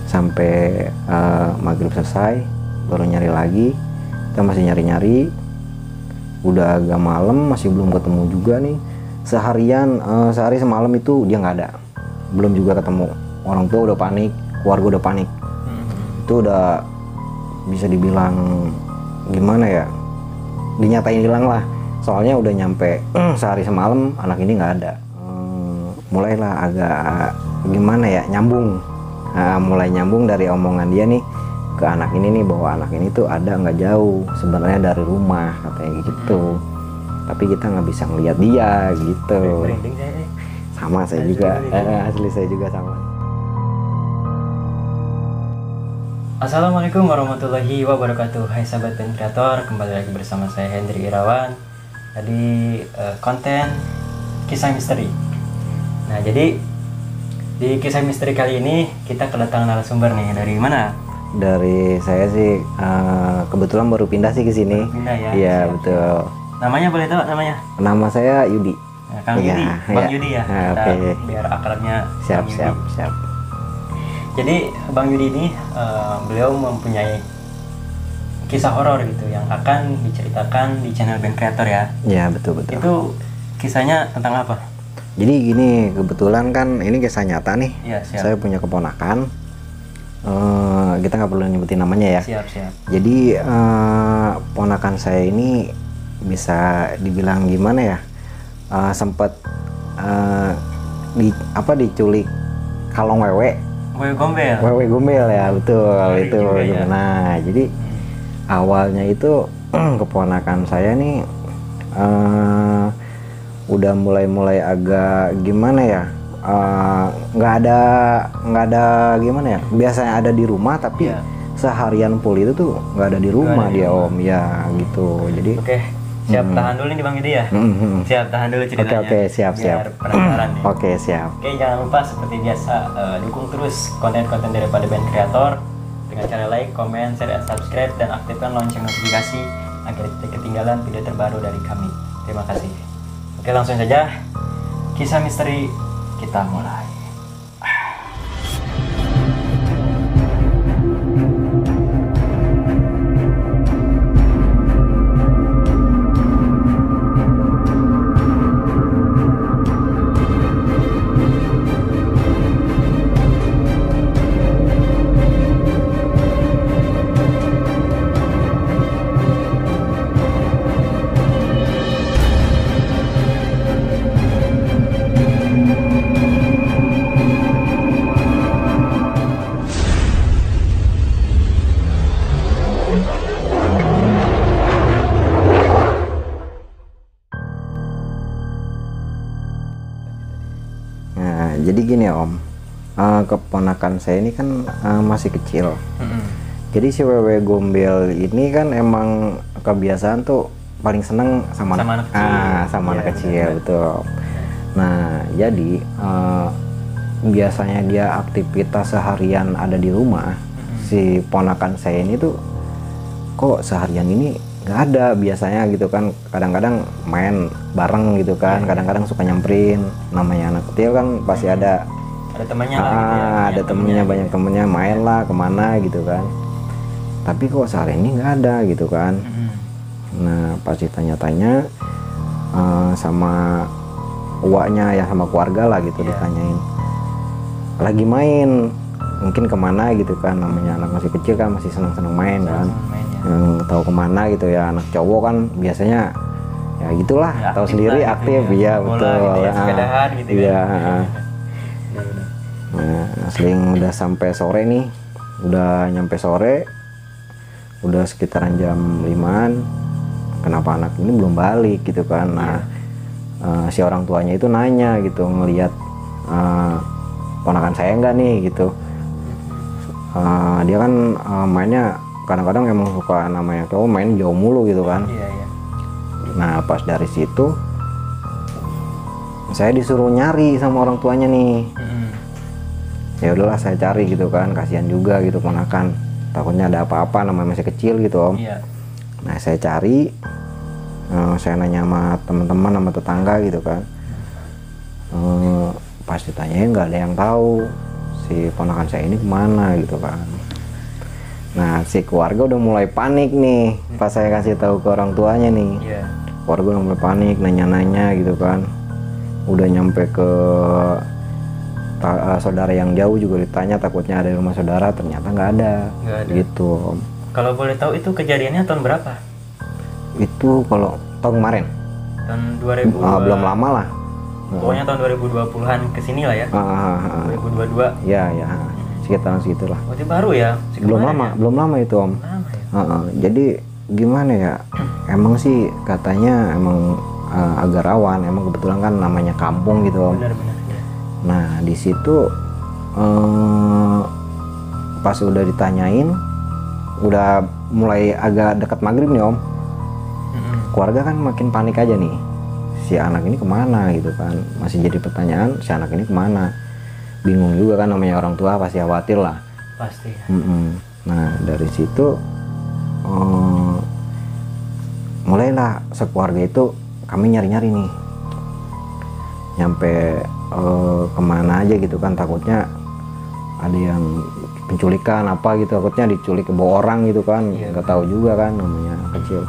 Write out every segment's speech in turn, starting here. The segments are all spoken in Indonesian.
sampai maghrib selesai baru nyari lagi. Kita masih nyari-nyari, udah agak malam masih belum ketemu juga nih. Sehari semalam itu dia nggak ada, belum juga ketemu. Orang tua udah panik, keluarga udah panik. Itu udah bisa dibilang gimana ya, dinyatain hilang lah. Soalnya udah nyampe sehari semalam anak ini nggak ada. Mulailah agak gimana ya, nyambung. Mulai nyambung dari omongan dia nih ke anak ini nih, bahwa anak ini tuh ada nggak jauh sebenarnya dari rumah katanya gitu. Tapi kita nggak bisa ngeliat dia gitu. Sama saya juga, asli saya juga sama. Assalamualaikum warahmatullahi wabarakatuh. Hai sahabat band kreator, kembali lagi bersama saya Hendri Irawan. Tadi konten kisah misteri. Nah, jadi di kisah misteri kali ini kita kedatangan narasumber nih. Dari mana? Dari saya sih kebetulan baru pindah sih ke sini. Pindah ya? Iya, Siap, betul. Namanya boleh tahu namanya? Nama saya Yudi. Nah, Kang Iya, Yudi, Bang iya. Yudi ya. Nah, Kita oke. biar akrabnya Siap, Bang Yudi. siap. Jadi Bang Yudi ini beliau mempunyai kisah horor gitu yang akan diceritakan di channel band kreator ya. Iya, betul. Itu kisahnya tentang apa? Jadi gini, kebetulan kan ini kisah nyata nih. Iya, siap. Saya punya keponakan. Kita nggak perlu nyebutin namanya ya. Siap. Jadi ponakan saya ini bisa dibilang gimana ya? Sempat diculik kalong wewe. Wewe gombel. Wewe gombel ya, betul Ngeri itu. juga ya. Nah, jadi awalnya itu keponakan saya nih udah mulai agak gimana ya, nggak ada gimana ya, biasanya ada di rumah tapi Iya. seharian full itu tuh nggak ada di rumah ada di dia rumah. om ya gitu. Jadi Oke, siap tahan dulu nih Bang Yudi ya. Siap tahan dulu ceritanya. Oke, siap. Biar penasaran nih. Oke, siap. Oke, jangan lupa seperti biasa dukung terus konten-konten daripada band kreator dengan cara like, comment, share, dan subscribe, dan aktifkan lonceng notifikasi agar tidak ketinggalan video terbaru dari kami. Terima kasih. Oke, langsung saja kisah misteri kita mulai. Nah, jadi gini om, keponakan saya ini kan masih kecil. Jadi si wewe gombel ini kan emang kebiasaan tuh paling seneng sama Sama anak kecil. sama anak Iya, kecil, benar. betul. Nah, jadi biasanya dia aktivitas seharian ada di rumah. Si ponakan saya ini tuh kok seharian ini nggak ada biasanya gitu kan. Kadang-kadang main bareng gitu kan. Kadang-kadang suka nyamperin. Namanya anak kecil kan pasti ada. Ada temannya lah gitu ya. Ada temennya, banyak temennya, main lah kemana gitu kan. Tapi kok sehari ini nggak ada gitu kan. Nah, pas ditanya-tanya sama uaknya ya, sama keluarga lah gitu, ditanyain lagi main mungkin kemana gitu kan. Namanya anak masih kecil kan, masih senang-senang main kan. Tahu kemana gitu ya, anak cowok kan biasanya ya gitulah, Ya, tahu aktif sendiri lah gitu aktif ya. ya, Bola betul. gitu ya, sepedahan gitu Iya. kan. Nah, seling udah sampai sore nih, udah nyampe sore, udah sekitaran jam 5-an, kenapa anak ini belum balik gitu kan. Nah, si orang tuanya itu nanya gitu, ngelihat ponakan saya enggak nih gitu. Dia kan mainnya kadang-kadang emang suka, namanya cowok main jauh mulu gitu kan. Iya. Nah, pas dari situ saya disuruh nyari sama orang tuanya nih. Ya udahlah, saya cari gitu kan, kasihan juga gitu ponakan, takutnya ada apa-apa, namanya masih kecil gitu om. Iya. Nah, saya cari, saya nanya sama teman-teman, sama tetangga gitu kan. Pas ditanyain nggak ada yang tahu si ponakan saya ini kemana gitu kan. Nah si keluarga udah mulai panik nih pas saya kasih tahu ke orang tuanya nih. Keluarga udah mulai panik, nanya-nanya gitu kan. Udah nyampe ke saudara yang jauh juga ditanya, takutnya ada di rumah saudara, ternyata nggak ada gitu Om. Kalau boleh tahu itu kejadiannya tahun berapa? Itu kalau tahun kemarin, tahun 2000 belum lama lah, pokoknya tahun 2020-an kesini lah ya. 2022 ya sekitaran segitulah. Berarti baru ya? Belum lama itu Om. Lama ya? Jadi gimana ya, emang sih katanya emang agak rawan, emang kebetulan kan namanya kampung gitu Om. Benar-benar. Nah di situ pas udah ditanyain, udah mulai agak dekat maghrib nih Om. Keluarga kan makin panik aja nih, si anak ini kemana gitu kan, masih jadi pertanyaan, si anak ini kemana, bingung juga kan, namanya orang tua pasti khawatir lah. Pasti. Nah dari situ mulailah sekeluarga itu kami nyari-nyari nih, nyampe kemana aja gitu kan, takutnya ada yang penculikan apa gitu, takutnya diculik ke bawa orang gitu kan, nggak tahu juga kan namanya anak kecil.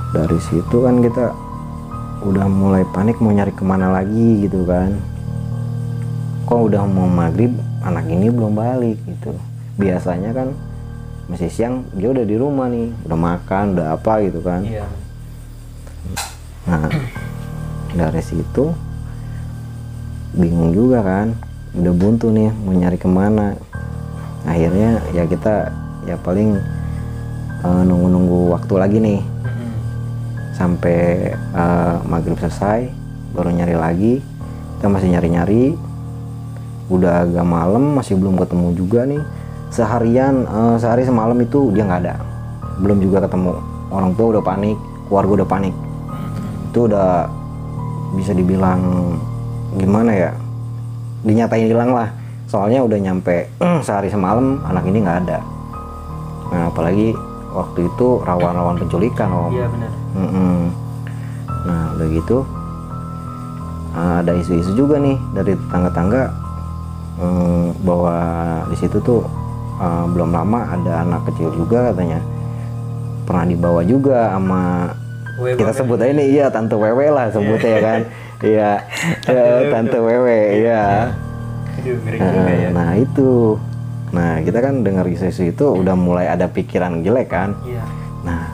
Dari situ kan kita udah mulai panik mau nyari kemana lagi gitu kan, kok udah mau maghrib anak ini belum balik gitu. Biasanya kan masih siang dia udah di rumah nih, udah makan udah apa gitu kan. Nah dari situ bingung juga kan, udah buntu nih mau nyari kemana. Akhirnya ya kita ya paling nunggu waktu lagi nih sampai maghrib selesai baru nyari lagi. Kita masih nyari-nyari, udah agak malam masih belum ketemu juga nih. Sehari semalam itu dia nggak ada, belum juga ketemu. Orang tua udah panik, keluarga udah panik. Itu udah bisa dibilang gimana ya, dinyatain hilang lah, soalnya udah nyampe sehari semalam anak ini nggak ada. Nah apalagi waktu itu rawan-rawan penculikan Om. Iya benar. Nah udah gitu ada isu-isu juga nih dari tetangga-tangga bahwa di situ tuh belum lama ada anak kecil juga katanya pernah dibawa juga sama kita sebut aja nih, iya Tante Wewe lah sebutnya ya kan. Iya Tante Wewe ya. Nah itu, nah kita kan dengar isu-isu itu udah mulai ada pikiran jelek kan. Nah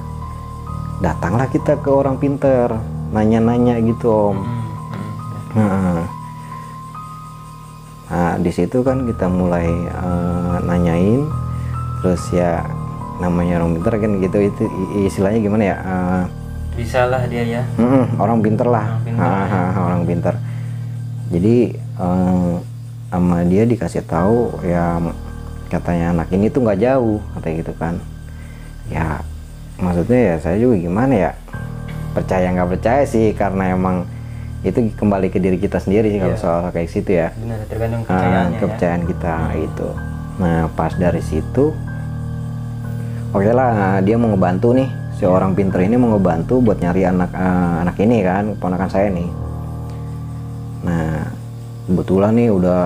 datanglah kita ke orang pinter, nanya-nanya gitu Om. Nah di situ kan kita mulai nanyain, terus ya namanya orang pinter kan gitu, itu istilahnya gimana ya, bisa lah dia ya. Orang pinter lah, orang pinter. Jadi sama dia dikasih tahu ya, katanya anak ini tuh nggak jauh katanya gitu kan. Ya maksudnya ya saya juga gimana ya, percaya nggak percaya sih, karena emang itu kembali ke diri kita sendiri sih kalau soal kayak situ ya. Benar, tergantung kepercayaan kita itu. Nah pas dari situ oke lah, dia mau ngebantu nih, si orang pinter ini mau ngebantu buat nyari anak ini kan, ponakan saya nih. Nah kebetulan nih udah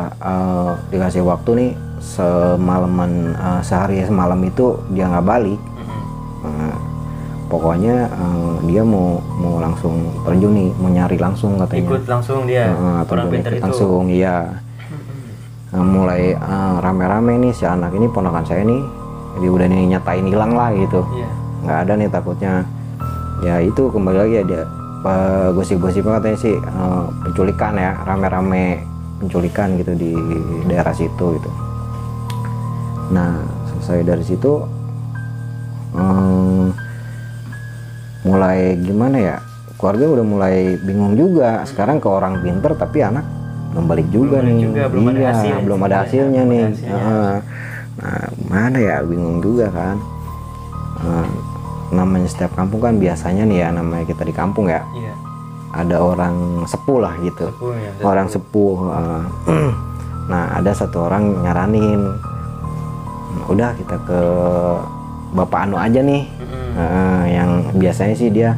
dikasih waktu nih semalaman, sehari semalam itu dia nggak balik. Pokoknya dia mau langsung terjun nih, mau nyari langsung katanya. Ikut langsung dia, orang pinter itu. Langsung iya. Mulai rame-rame nih si anak ini ponakan saya nih, jadi udah nih nyatain hilang lah gitu. Nggak ada nih takutnya. Ya itu kembali lagi ada gosip-gosipnya katanya sih penculikan ya, rame-rame penculikan gitu di daerah situ gitu. Nah selesai dari situ mulai gimana ya, keluarga udah mulai bingung juga. Sekarang ke orang pinter tapi anak belum balik juga nih. Belum ada hasilnya nih. Nah mana ya, bingung juga kan. Namanya setiap kampung kan biasanya nih ya, namanya kita di kampung ya, ada orang sepuh lah gitu, orang sepuh. Nah ada satu orang nyaranin, udah kita ke Bapak Anu aja nih, yang biasanya sih dia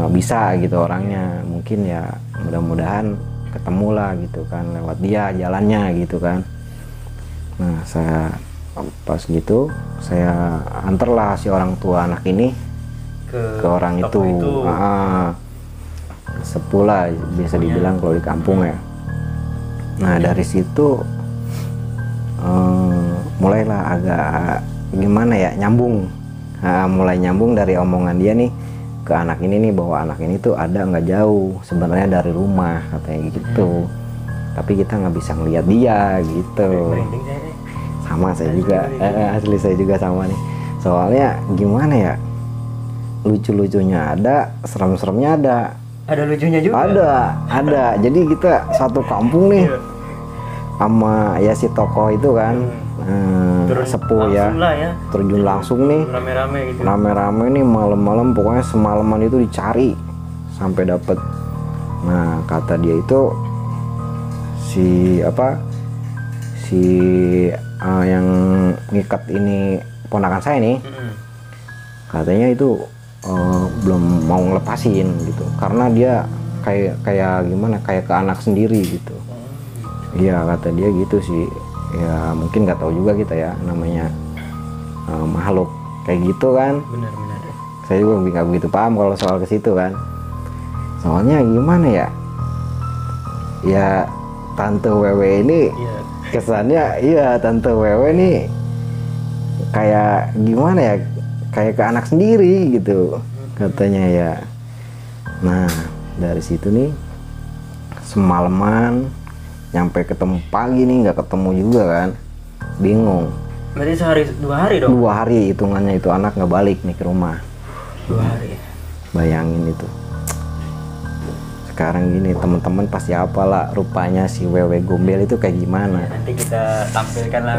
bisa gitu orangnya, mungkin ya mudah-mudahan ketemu lah gitu kan, lewat dia jalannya gitu kan. Nah saya pas gitu saya antarlah si orang tua anak ini ke orang itu. Sepuh lah bisa dibilang kalau di kampung ya. Nah dari situ mulailah agak gimana ya, nyambung. Mulai nyambung dari omongan dia nih ke anak ini nih, bahwa anak ini tuh ada nggak jauh sebenarnya dari rumah katanya gitu. Tapi kita nggak bisa ngeliat dia gitu. Sama saya juga, asli saya juga sama nih. Soalnya gimana ya, lucu-lucunya ada, serem-seremnya ada. Ada lucunya juga. Ada. Jadi kita satu kampung nih sama ya si tokoh itu kan. Sepuh ya, terjun langsung nih, rame-rame nih malam-malam, pokoknya semalaman itu dicari sampai dapet. Nah kata dia itu yang ngikat ini ponakan saya nih, katanya itu belum mau ngelepasin gitu, karena dia kayak gimana, kayak ke anak sendiri gitu. Iya kata dia gitu sih. Ya mungkin nggak tahu juga kita ya, namanya makhluk kayak gitu kan. Benar-benar. Saya juga nggak begitu paham kalau soal ke situ kan. Soalnya gimana ya? Ya Tante Wewe ini kesannya, iya Tante Wewe ini kayak gimana ya? Kayak ke anak sendiri gitu katanya ya. Nah dari situ nih semalaman nyampe ketemu pagi nih, nggak ketemu juga kan, bingung. Berarti sehari 2 hari dong? 2 hari hitungannya, itu anak nggak balik nih ke rumah. 2 hari. Bayangin itu. Sekarang gini teman-teman pasti apalah rupanya si Wewe Gombel itu kayak gimana. Ya, nanti kita tampilkan lah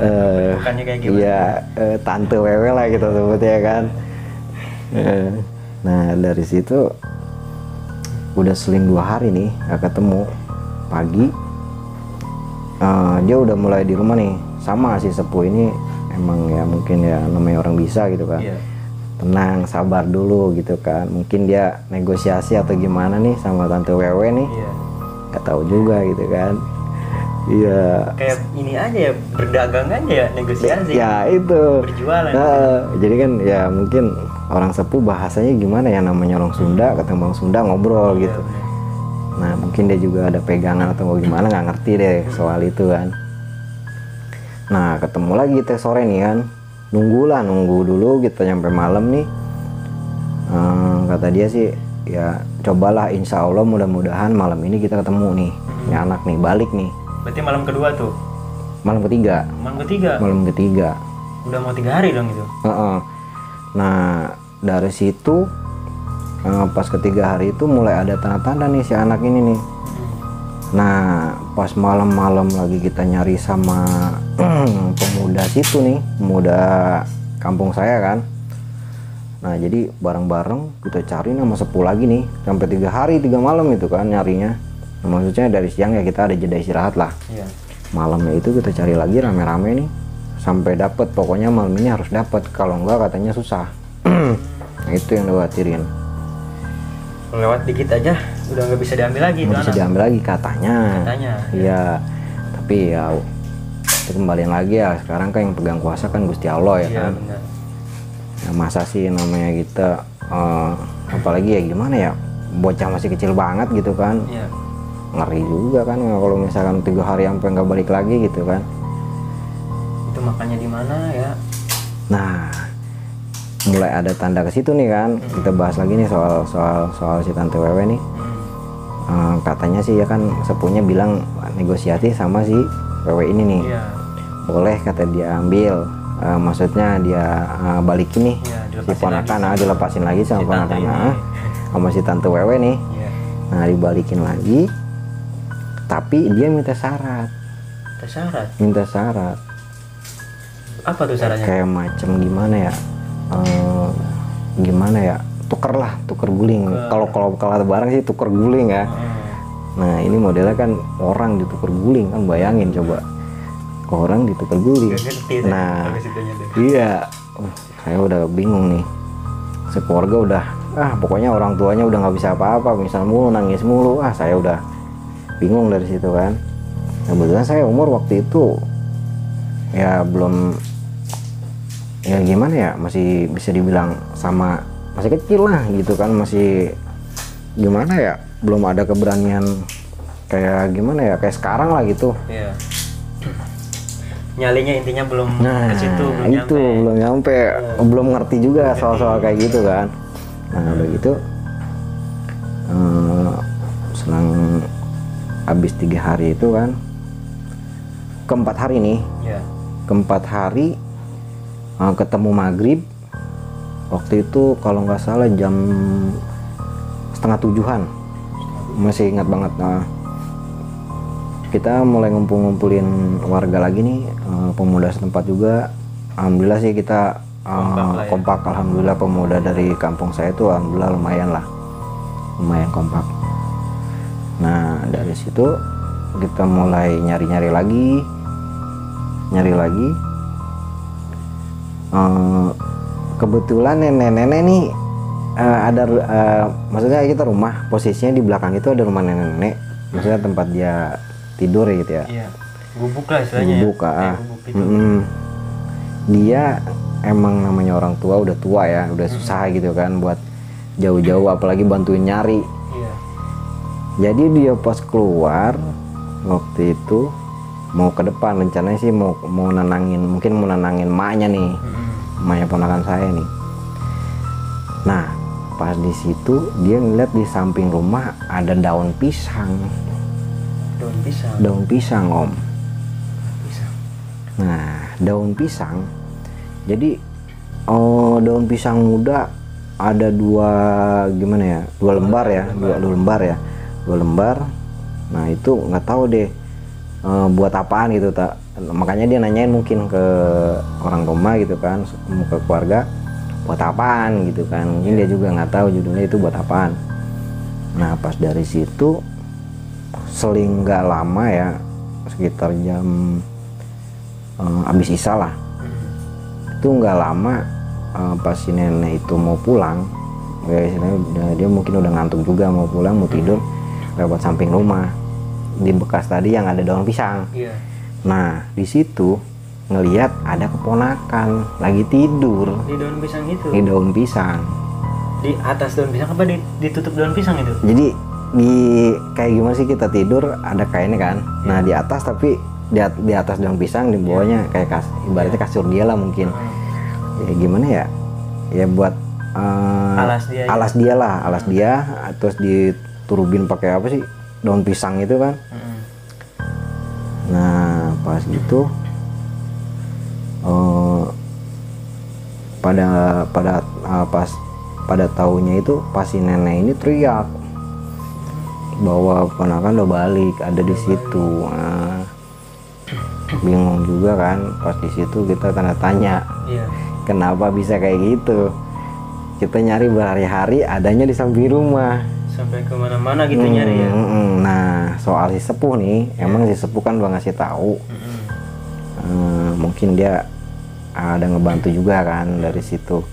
bukannya kayak gimana. Iya, Tante Wewe lah kita sebutnya kan. Nah dari situ udah seling 2 hari nih nggak ketemu. Pagi dia udah mulai di rumah nih, sama si sepuh ini. Emang ya mungkin ya namanya orang bisa gitu kan. Tenang, sabar dulu gitu kan, mungkin dia negosiasi atau gimana nih sama Tante Wewe nih. Gak tahu juga gitu kan. Iya, kayak ini aja ya, berdagang aja ya, negosiasi ya itu berjualan. Jadi kan ya mungkin orang sepuh bahasanya gimana ya, namanya orang Sunda ketemu orang Sunda ngobrol gitu. Nah mungkin dia juga ada pegangan atau gimana, nggak ngerti deh soal itu kan. Nah ketemu lagi teh sore nih kan, nunggu dulu kita nyampe malam nih. Kata dia sih ya cobalah, insya Allah mudah-mudahan malam ini kita ketemu nih, ini anak nih balik nih. Berarti malam kedua tuh? Malam ketiga. Malam ketiga. Udah mau 3 hari dong itu? Nah dari situ pas ketiga hari itu mulai ada tanda-tanda nih si anak ini nih. Nah pas malam-malam lagi kita nyari sama pemuda situ nih, pemuda kampung saya kan. Nah jadi bareng-bareng kita cari nama sepuh lagi nih, sampai 3 hari 3 malam itu kan nyarinya. Nah, maksudnya dari siang ya kita ada jeda istirahat lah. Malamnya itu kita cari lagi rame-rame nih sampai dapet, pokoknya malam ini harus dapet, kalau enggak katanya susah. Nah itu yang dikhawatirin. Lewat dikit aja udah nggak bisa diambil lagi. Nggak bisa diambil lagi katanya. Iya. Tapi ya itu kembaliin lagi ya, sekarang kan yang pegang kuasa kan Gusti Allah ya kan. Benar. Nah, masa sih namanya kita apalagi ya gimana ya, bocah masih kecil banget gitu kan. Ngeri juga kan kalau misalkan 3 hari sampai nggak balik lagi gitu kan. Itu makanya di mana ya. Nah mulai ada tanda ke situ nih kan. Kita bahas lagi nih soal si Tante Wewe nih. Katanya sih ya kan sepuhnya bilang negosiasi sama si Wewe ini nih. Boleh kata dia ambil, maksudnya dia balikin nih si ponakan, dilepasin lagi sama ponakan sama si Tante Wewe nih. Nah dibalikin lagi, tapi dia minta syarat. Minta syarat. Apa tuh syaratnya? Kayak macam gimana ya? Gimana ya, tuker guling. Kalau barang sih tuker guling ya. Nah ini modelnya kan orang ditukar guling kan, bayangin coba orang ditukar guling. Nah iya, saya udah bingung nih, sekeluarga udah pokoknya orang tuanya udah nggak bisa apa-apa, misal mulu nangis mulu, saya udah bingung dari situ kan. Kebetulan saya umur waktu itu ya belum, ya gimana ya, masih bisa dibilang sama masih kecil lah gitu kan, masih gimana ya, belum ada keberanian kayak gimana ya, kayak sekarang lah gitu. Iya. Nyalinya intinya belum ke situ, belum itu nyampe. belum nyampe, belum ngerti juga soal-soal kayak gitu kan. Nah udah gitu selang habis 3 hari itu kan, keempat hari nih, Iya. keempat hari ketemu maghrib. Waktu itu kalau nggak salah jam 6:30-an, masih ingat banget. Nah, kita mulai ngumpulin warga lagi nih, pemuda setempat juga. Alhamdulillah sih kita kompak, alhamdulillah pemuda dari kampung saya itu alhamdulillah lumayan kompak. Nah dari situ kita mulai nyari lagi. Kebetulan nenek-nenek nih ada, maksudnya kita rumah posisinya di belakang itu ada rumah nenek-nenek, maksudnya tempat dia tidur ya gitu ya. Iya. Gubuk lah istilahnya. Gubuk, ya. Gubuk gitu. Dia emang namanya orang tua, udah tua ya, udah susah gitu kan buat jauh-jauh apalagi bantuin nyari. Iya. Jadi dia pas keluar waktu itu mau ke depan, rencananya sih mau nenangin emaknya nih, emaknya ponakan saya nih. Nah pas di situ dia ngeliat di samping rumah ada daun pisang. Daun pisang om. Nah daun pisang, jadi daun pisang muda ada dua lembar ya. Nah itu nggak tahu deh buat apaan gitu, makanya dia nanyain mungkin ke orang rumah gitu kan, ke keluarga, buat apaan gitu kan, mungkin dia juga nggak tahu judulnya itu buat apaan. Nah pas dari situ seling nggak lama ya, sekitar jam abis isya lah, itu nggak lama pas si nenek itu mau pulang, ya istilahnya dia mungkin udah ngantuk juga, mau pulang mau tidur, lewat samping rumah di bekas tadi yang ada daun pisang. Iya. Nah di situ ngelihat ada keponakan lagi tidur Di daun pisang itu. di daun pisang. Di atas daun pisang apa ditutup daun pisang itu? Jadi di kayak gimana sih, kita tidur ada kainnya kan. Nah di atas, tapi di atas daun pisang, di bawahnya kayak ibaratnya kasur dia lah mungkin. Ya gimana ya? Ya buat alas dia, terus diturubin pakai apa sih? Daun pisang itu kan. Nah pas gitu pada tahunya itu pas si nenek ini teriak bahwa ponakan udah balik, ada di situ. Nah, bingung juga kan, pas di situ kita tanda tanya, kenapa bisa kayak gitu. Kita nyari berhari-hari, adanya di samping rumah. Sampai kemana-mana gitu nyari ya. Nah soal si sepuh nih, emang si sepuh kan udah ngasih tahu. Mungkin dia ada ngebantu juga kan dari situ.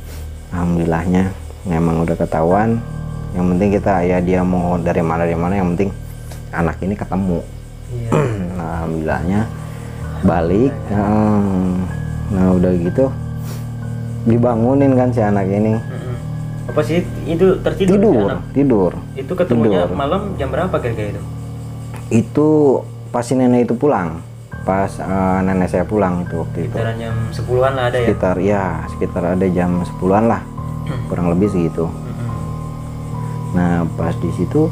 Alhamdulillahnya memang udah ketahuan. Yang penting kita ya, dia mau dari mana yang penting anak ini ketemu. Nah, alhamdulillahnya balik. Nah udah gitu dibangunin kan si anak ini. Apa sih itu tertidur? Tidur. Itu ketemunya malam jam berapa kira-kira itu? Itu pas si nenek itu pulang, pas nenek saya pulang itu waktu itu. Sekitaran jam 10-an lah ada ya? Sekitar ada jam 10-an lah, kurang lebih segitu. Nah pas di situ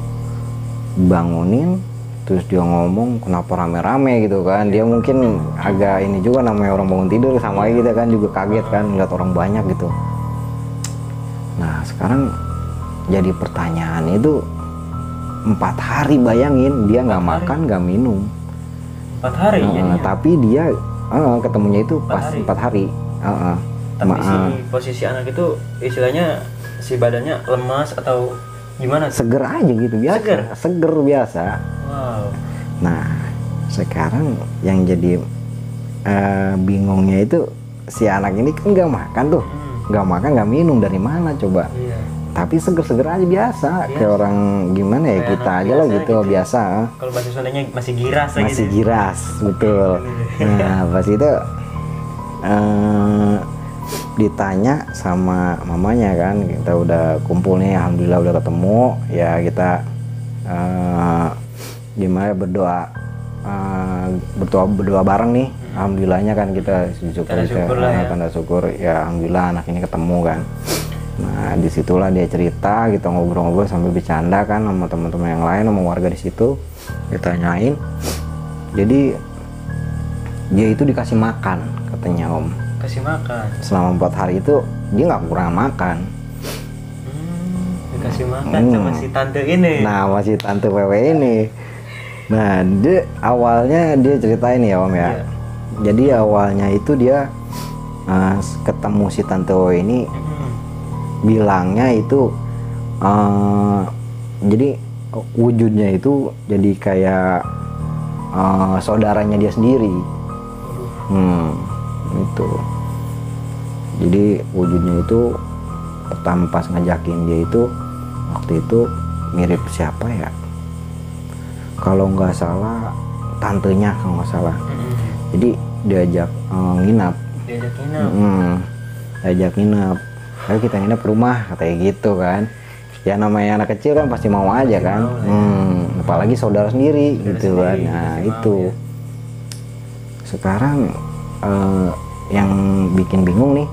bangunin, terus dia ngomong kenapa rame-rame gitu kan. Dia mungkin agak ini juga, namanya orang bangun tidur sama aja kita kan juga kaget kan ngeliat orang banyak gitu. Nah sekarang jadi pertanyaan itu, 4 hari bayangin dia nggak makan nggak minum. 4 hari tapi dia ketemunya itu pas 4 hari. Tapi posisi anak itu istilahnya si badannya lemas atau gimana? Seger aja gitu biasa. Seger biasa. Wow. Nah sekarang yang jadi bingungnya itu, si anak ini kan nggak makan tuh, nggak makan nggak minum, dari mana coba? tapi seger-seger aja biasa. Kayak orang gimana ya, kayak kita anak aja lah biasa gitu, biasa. Kalau bahasa Sundanya masih giras lah Masih gitu. giras, betul. Nah pas itu ditanya sama mamanya kan, kita udah kumpul nih, alhamdulillah udah ketemu ya, kita gimana berdoa bareng nih, alhamdulillahnya kan kita syukur lah ya. tanda syukur ya, alhamdulillah anak ini ketemu kan. Nah disitulah dia cerita, kita ngobrol-ngobrol sambil bercanda kan sama teman-teman yang lain, sama warga di situ, ditanyain. Jadi dia itu dikasih makan katanya Om. Kasih makan. Selama 4 hari itu dia nggak kurang makan. Dikasih makan sama si tante ini. Nah masih tante Wewe ini. Nah dia awalnya dia ceritain ya Om ya. Iya. Jadi awalnya itu dia ketemu si tante Wewe ini, bilangnya itu jadi wujudnya itu jadi kayak saudaranya dia sendiri. Itu jadi wujudnya itu pertama pas ngajakin dia itu waktu itu mirip siapa ya, kalau nggak salah tantenya kalau nggak salah. Jadi diajak nginap. Diajak nginap, ayo kita nginap ke rumah katanya gitu kan. Ya namanya anak kecil kan pasti mau aja kan. Apalagi saudara sendiri gitu kan. Nah itu sekarang yang bikin bingung nih,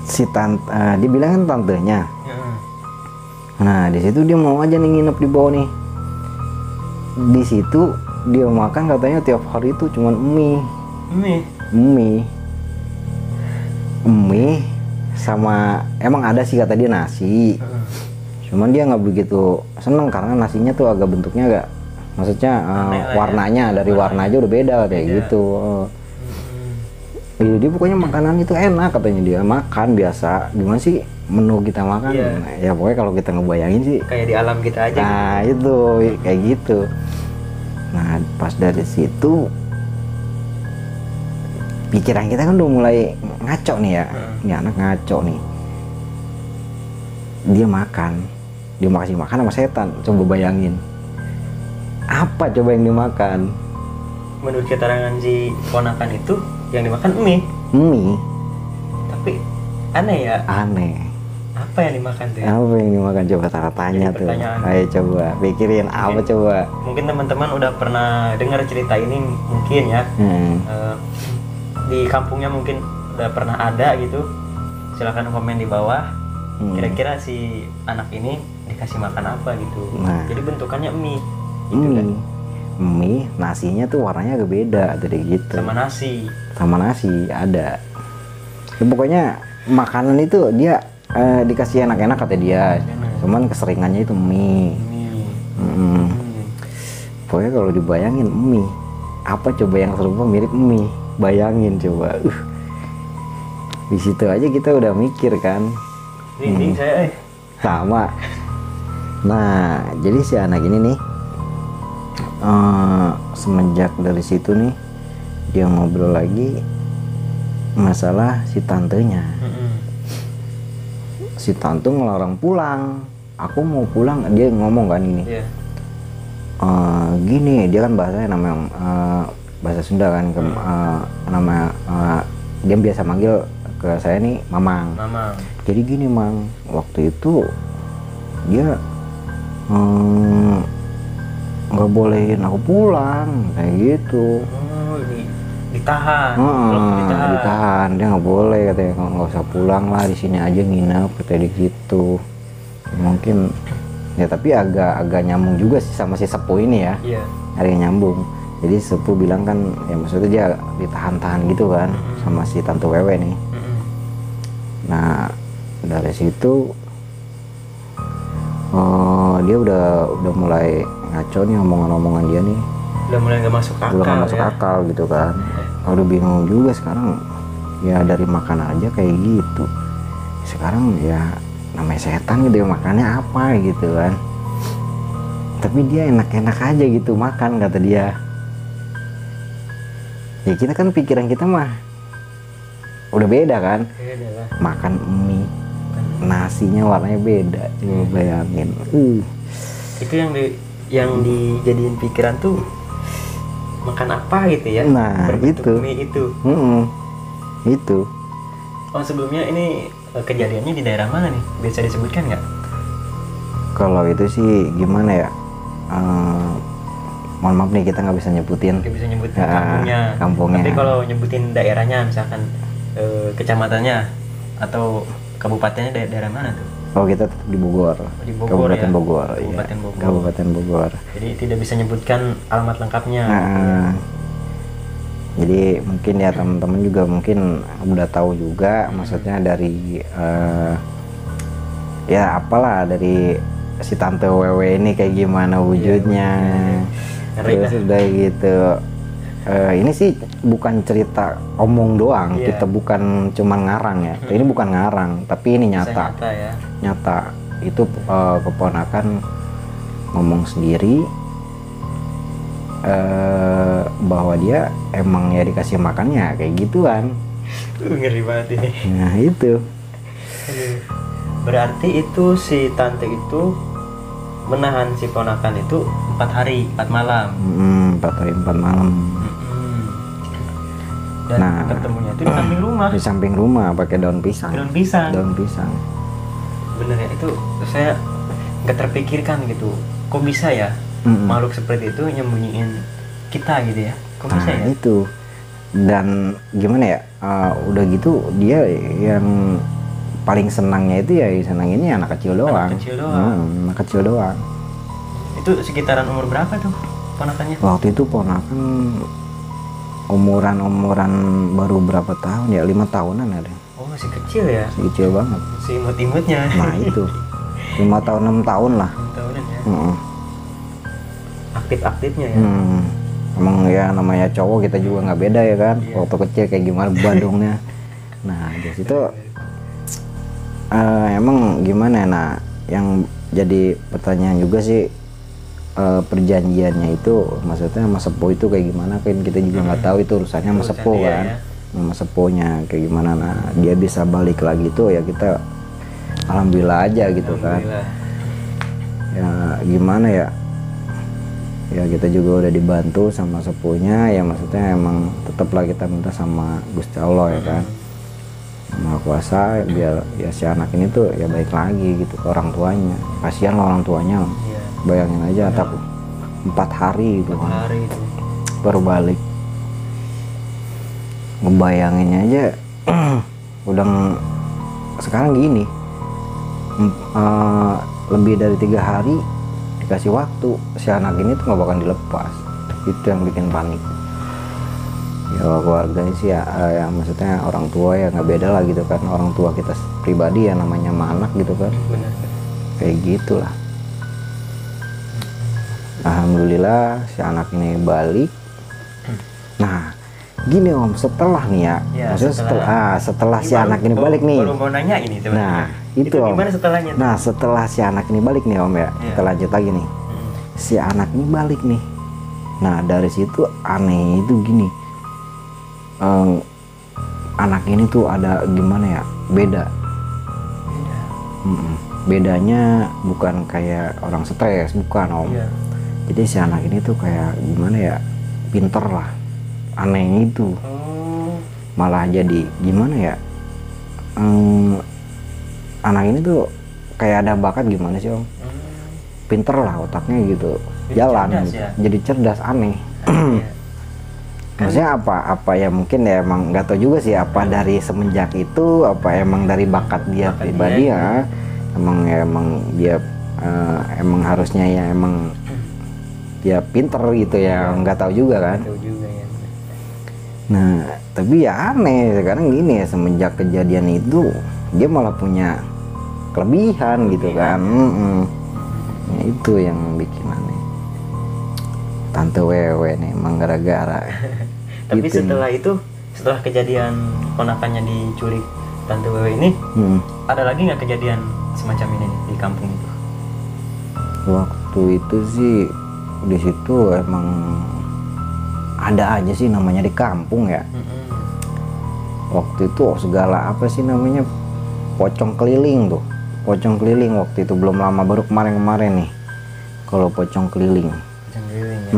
si dia bilang kan tantenya. Nah di situ dia mau aja nih nginep di bawah nih. Di situ dia makan katanya tiap hari itu cuman mie sama emang ada sih kata dia nasi. Cuman dia nggak begitu seneng karena nasinya tuh agak bentuknya agak, maksudnya warnanya dari warna aja udah beda kayak gitu. Jadi pokoknya makanan itu enak katanya, dia makan biasa. Gimana sih menu kita makan? Ya pokoknya kalau kita ngebayangin sih kayak di alam kita aja. Nah itu kayak gitu. Nah pas dari situ pikiran kita kan udah mulai ngaco nih ya. Ini anak ngaco nih. Dia makan, dia makasih makan sama setan. Coba bayangin, apa coba yang dimakan? Menurut keterangan si ponakan itu yang dimakan mie. Tapi aneh ya. Apa yang dimakan tuh ya? Apa yang dimakan, coba tanya tuh. Ayo coba pikirin mungkin, apa coba. Mungkin teman-teman udah pernah dengar cerita ini mungkin ya. Di kampungnya mungkin udah pernah ada gitu. Silakan komen di bawah. Kira-kira si anak ini dikasih makan apa gitu. Jadi bentukannya mie gitu kan. Mie, nasinya tuh warnanya agak beda dari gitu. Sama nasi ada. Ya, pokoknya makanan itu dia dikasih enak-enak kata dia. Cuman keseringannya itu mie. Pokoknya kalau dibayangin mie, apa coba yang serupa mirip mie? Bayangin coba. Di situ aja kita udah mikir kan. Saya sama. Nah, jadi si anak ini nih semenjak dari situ nih dia ngobrol lagi masalah si tantenya. Si tante ngelarang pulang. Aku mau pulang, dia ngomong kan ini. Gini, dia kan bahasanya namanya bahasa Sunda kan, nama dia biasa manggil ke saya nih Mamang. Jadi gini Mang, waktu itu dia nggak bolehin aku pulang kayak gitu. Ditahan, dia nggak boleh katanya, nggak usah pulang lah, di sini aja nginep katanya gitu. Mungkin ya, tapi agak nyambung juga sih sama si sepuh ini ya. Ada yang nyambung. Jadi sepuh bilang kan ya maksudnya dia ditahan-tahan gitu kan sama si tante Wewe nih. Nah dari situ dia udah mulai ngaco nih omongan-omongan dia nih. Udah mulai nggak masuk akal. Udah nggak masuk akal gitu kan. Udah bingung juga sekarang. Ya dari makan aja kayak gitu. Sekarang ya namanya setan gitu ya, makannya apa gitu kan. Tapi dia enak-enak aja gitu makan kata dia. Ya kita kan pikiran kita mah udah beda kan. Makan mie nasinya warnanya beda, coba bayangin. Itu yang dijadiin pikiran tuh makan apa gitu ya? Nah, berbentuk itu. mie itu. Itu. Oh, sebelumnya ini kejadiannya di daerah mana nih? Bisa disebutkan nggak? Kalau itu sih gimana ya? Mohon maaf nih, kita nggak bisa nyebutin. Nggak bisa nyebutin kampungnya. Tapi kalau nyebutin daerahnya, misalkan kecamatannya atau kabupatennya daerah mana tuh? Oh, kita tetap di Bogor. Di Bogor, Kabupaten ya? Bogor. Kabupaten Iya. Bogor. Kabupaten Bogor. Jadi tidak bisa nyebutkan alamat lengkapnya. Jadi mungkin ya teman-teman juga mungkin udah tahu juga, maksudnya dari ya apalah, dari si Tante Wewe ini kayak gimana wujudnya. Terus udah gitu. Ini sih bukan cerita omong doang, kita bukan cuma ngarang ya. Ini bukan ngarang, tapi ini nyata. Nyata ya. Nyata. Itu keponakan ngomong sendiri bahwa dia emang ya dikasih makannya kayak gituan. Ngeri banget ini. Nah itu. Berarti itu si tante itu menahan si ponakan itu 4 hari 4 malam. 4 hari 4 malam. Dan ketemunya itu di samping rumah. Di samping rumah pakai daun pisang. Daun pisang. Daun pisang. Bener ya, itu saya nggak terpikirkan gitu. Kok bisa ya makhluk seperti itu nyembunyiin kita gitu ya? Kok bisa ya? Itu. Dan gimana ya? Udah gitu dia yang paling senangnya itu ya senanginnya anak kecil doang. Anak kecil doang. Itu sekitaran umur berapa tuh ponakannya? Waktu itu ponakan umuran baru berapa tahun ya, 5 tahunan ada. Oh, masih kecil ya? Masih kecil banget. Si imut-imutnya. Nah itu 5 tahun 6 tahun lah. 6 tahunan ya. Aktif-aktifnya ya. Emang ya namanya cowok, kita juga nggak beda ya kan. Waktu kecil kayak gimana badungnya. Nah di situ emang gimana. Nah yang jadi pertanyaan juga sih, perjanjiannya itu maksudnya sama sepuh itu kayak gimana, kan kita juga nggak tahu itu urusannya sama sepuh kan ya. Sama sepuhnya kayak gimana. Nah dia bisa balik lagi tuh ya kita alhamdulillah aja gitu kan. Ya gimana ya, ya kita juga udah dibantu sama sepuhnya ya, maksudnya emang tetaplah kita minta sama Gusti Allah ya kan, Maha Kuasa, biar ya si anak ini tuh ya baik lagi gitu ke orang tuanya. Kasihan lah orang tuanya. Bayangin aja tak 4 hari gitu kan, baru balik. Ngebayanginnya aja udah sekarang gini, lebih dari 3 hari dikasih waktu, si anak ini tuh nggak bakal dilepas. Itu yang bikin panik ya keluarganya sih ya, maksudnya orang tua ya nggak beda lah gitu kan, orang tua kita pribadi ya namanya anak gitu kan. Benar. Kayak gitulah. Alhamdulillah si anak ini balik. Nah gini Om, setelah nih ya, maksudnya setelah si anak ini balik nih, baru mau nanya ini sebenarnya. Nah itu Om, gimana setelahnya? Nah setelah si anak ini balik nih Om ya, kita lanjut lagi nih. Si anak ini balik nih. Nah dari situ aneh itu gini, anak ini tuh ada gimana ya, beda. Bedanya bukan kayak orang stres, bukan Om. Jadi si anak ini tuh kayak gimana ya, pinter lah, aneh itu. Malah jadi gimana ya, anak ini tuh kayak ada bakat gimana sih Om, pinter lah otaknya gitu, jalan cerdas, gitu. Ya? Jadi cerdas, aneh. Maksudnya apa ya, mungkin ya emang nggak tahu juga sih apa dari semenjak itu, apa emang dari bakat dia pribadi ya, emang dia emang harusnya ya emang dia pinter gitu ya, nggak tahu juga kan. Nah tapi ya aneh sekarang gini ya, semenjak kejadian itu dia malah punya kelebihan gitu kan. Ya, itu yang bikin aneh. Tante Wewe nih emang gara-gara. Tapi gitu setelah kejadian ponakannya diculik Tante Wewe ini, ada lagi nggak kejadian semacam ini nih di kampung itu? Waktu itu sih di situ emang ada aja sih namanya di kampung ya. Waktu itu segala apa sih namanya, pocong keliling tuh. Pocong keliling waktu itu belum lama, baru kemarin nih. Kalau pocong keliling. Pocong keliling ya.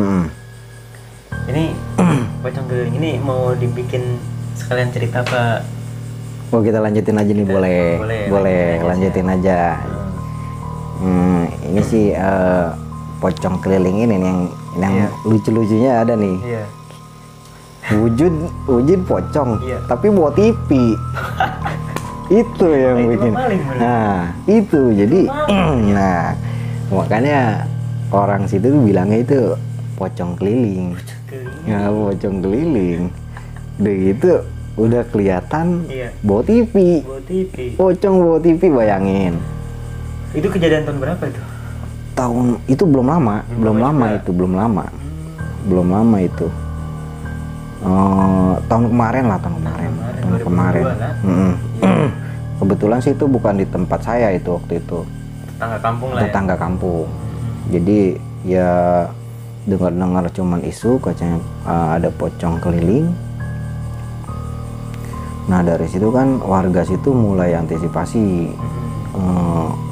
Ini pocong keliling ini mau dibikin sekalian cerita apa? Oh, kita lanjutin aja nih, boleh lanjutin aja. Ini sih pocong keliling ini yang lucu-lucunya ada nih. Iya. Wujud pocong, Iya. tapi bawa TV. Itu yang Itu bikin. maling, bener. Nah, itu jadi nah, makanya orang situ tuh bilangnya itu pocong keliling. Keliling. Ya, pocong keliling. Udah gitu udah kelihatan Iya. bawa TV. Bawa TV. Pocong bawa TV, bayangin. Itu kejadian tahun berapa itu? Tahun itu belum lama juga. itu belum lama itu. Tahun kemarin tahun kemarin. 2022 lah. Kebetulan sih itu bukan di tempat saya itu waktu itu, Tetangga kampung lah ya. tetangga kampung. Jadi ya dengar cuman isu katanya ada pocong keliling. Nah dari situ kan warga situ mulai antisipasi,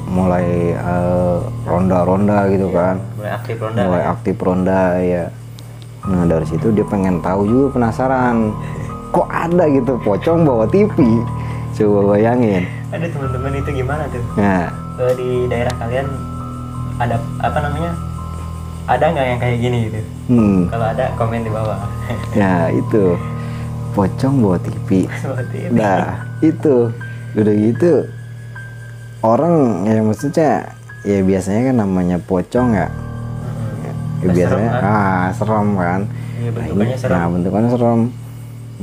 mulai ronda-ronda gitu kan. Mulai aktif ronda. Ya. Nah dari situ dia pengen tahu juga, penasaran kok ada gitu pocong bawa TV. Coba bayangin. Ada teman-teman itu gimana tuh? Nah Di daerah kalian ada apa namanya? Ada nggak yang kayak gini gitu? Kalau ada komen di bawah. ya itu pocong bawa TV. Seperti itu. Nah itu udah gitu orang ya, maksudnya ya biasanya kan namanya pocong ya, biasanya serem kan. Iya, bentukannya serem. Nah bentukannya serem.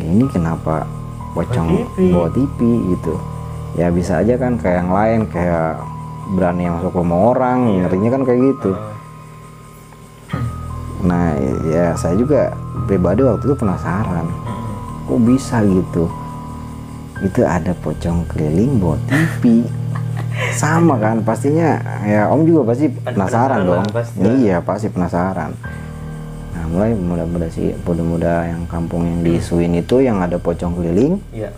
Ini kenapa pocong bawa TV gitu? Ya bisa aja kan kayak yang lain, kayak berani masuk rumah orang, ngerinya kan kayak gitu. Nah ya saya juga pribadi waktu itu penasaran, kok bisa gitu? Itu ada pocong keliling bawa TV. Sama kan pastinya ya, Om juga pasti penasaran dong. Iya pasti penasaran. Nah mulai sih muda-muda yang kampung yang diisuin itu yang ada pocong keliling, Iya.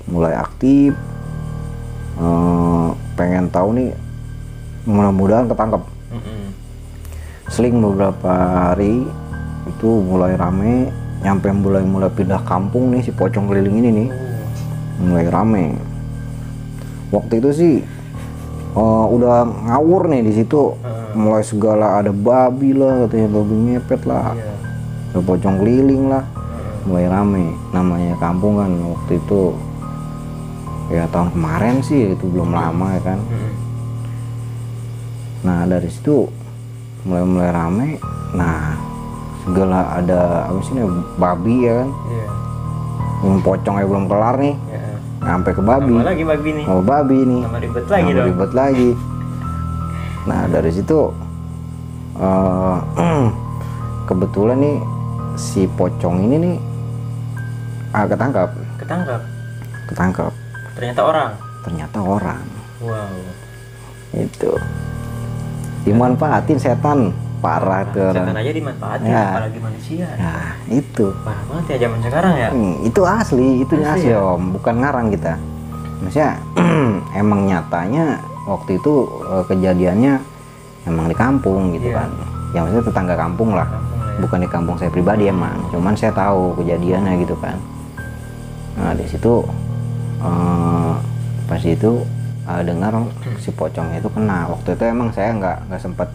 mulai aktif, pengen tahu nih, mudah-mudahan ketangkep. Seling beberapa hari itu mulai rame, nyampe mulai pindah kampung nih si pocong keliling ini nih, mulai rame. Waktu itu sih udah ngawur nih di situ, mulai segala, ada babi lah katanya, babi ngepet lah, ada pocong keliling lah, mulai rame. Namanya kampung kan waktu itu ya tahun kemarin sih, itu belum lama ya kan. Nah dari situ mulai rame. Nah segala ada apa sih nih, babi ya kan, pocongnya belum kelar nih, sampai ke babi. Tambah lagi babi nih. Oh babi nih. Tambah ribet lagi dong. Ribet lagi. Nah dari situ kebetulan nih si pocong ini nih ketangkap. Ternyata orang. Wow. Itu dimanfaatin setan, parah tuh orang. Setan aja dimanfaatin, Ya. apalagi manusia. Nah itu Parah banget ya zaman sekarang ya. itu asli, itunya Asli asli ya? Om, bukan ngarang kita. Maksudnya emang nyatanya waktu itu kejadiannya emang di kampung gitu Iya. kan. Ya maksudnya tetangga kampung lah, Kampung lah ya. bukan di kampung saya pribadi emang. Cuman saya tahu kejadiannya gitu kan. Nah di situ pas itu dengar si pocongnya itu kena. Waktu itu emang saya nggak sempet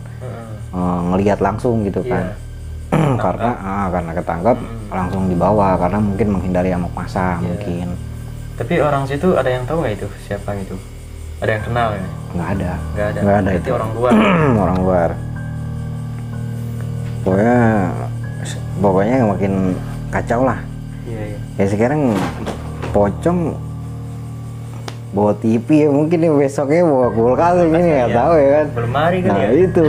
ngelihat langsung gitu kan. Karena ketangkap langsung dibawa, karena mungkin menghindari amok masa mungkin. Tapi orang situ ada yang tahu nggak itu siapa gitu? Ada yang kenal ya? Nggak ada Berarti itu. orang luar. Orang luar. Pokoknya makin kacau lah. Iya. Ya sekarang pocong bawa TV ya, mungkin ya besoknya bawa kulkas ini nggak Iya. tahu ya kan. Belum hari kan Nah ya? itu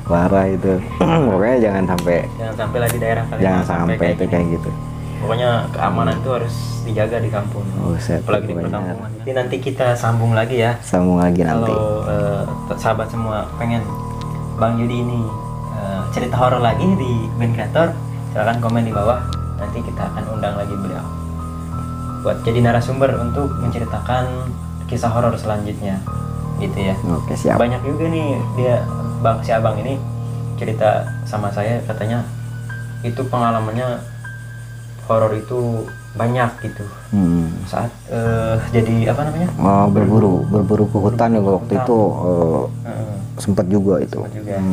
Parah. itu. Pokoknya jangan sampai lah di daerah kalian. jangan sampai itu gini. kayak gitu. Pokoknya keamanan itu harus dijaga di kampung. Set, Apalagi di pokoknya. perkampungan. Jadi nanti kita sambung lagi ya. Sambung lagi nanti. Kalau sahabat semua pengen Bang Yudi ini cerita horor lagi di Ben Kreator, silahkan komen di bawah. Nanti kita akan undang lagi beliau buat jadi narasumber untuk menceritakan kisah horor selanjutnya gitu ya. Oke, siap. Banyak juga nih dia si abang ini cerita sama saya, katanya itu pengalamannya horor itu banyak gitu. Saat jadi apa namanya, berburu ke hutan ya waktu itu, sempat juga itu.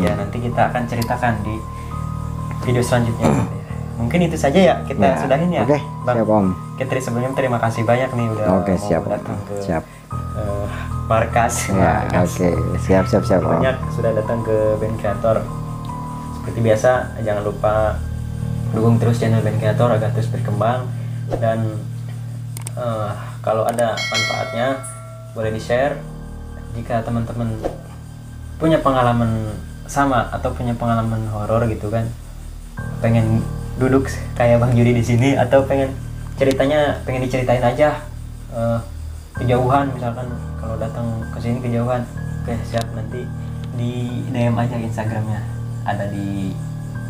Ya nanti kita akan ceritakan di video selanjutnya gitu ya. Mungkin itu saja ya, kita sudahin ya. Oke, Bang. siap Om. Oke, sebelumnya terima kasih banyak nih udah Oke, mau siap. datang ke Siap. markas. Ya, oke, siap Om. Banyak sudah datang ke Band Creator. Seperti biasa, jangan lupa dukung terus channel Band Creator agar terus berkembang, dan kalau ada manfaatnya boleh di-share. Jika teman-teman punya pengalaman sama atau punya pengalaman horor gitu kan, pengen duduk kayak Bang Judi di sini, atau pengen diceritain aja kejauhan, misalkan kalau datang ke sini kejauhan, oke siap, nanti di DM aja Instagramnya, ada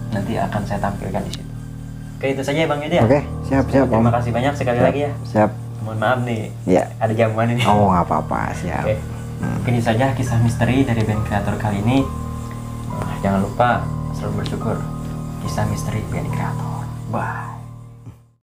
nanti akan saya tampilkan di situ. Oke, itu saja ya Bang Judi ya. Oke, siap Om. Terima kasih banyak sekali lagi ya. Siap. Mohon maaf nih, Ya. ada jamuan ini. Oh, nggak apa-apa, siap. Oke. Mungkin ini saja kisah misteri dari Band Creator kali ini. Jangan lupa selalu bersyukur. Kisah misteri Band Creator. Bye.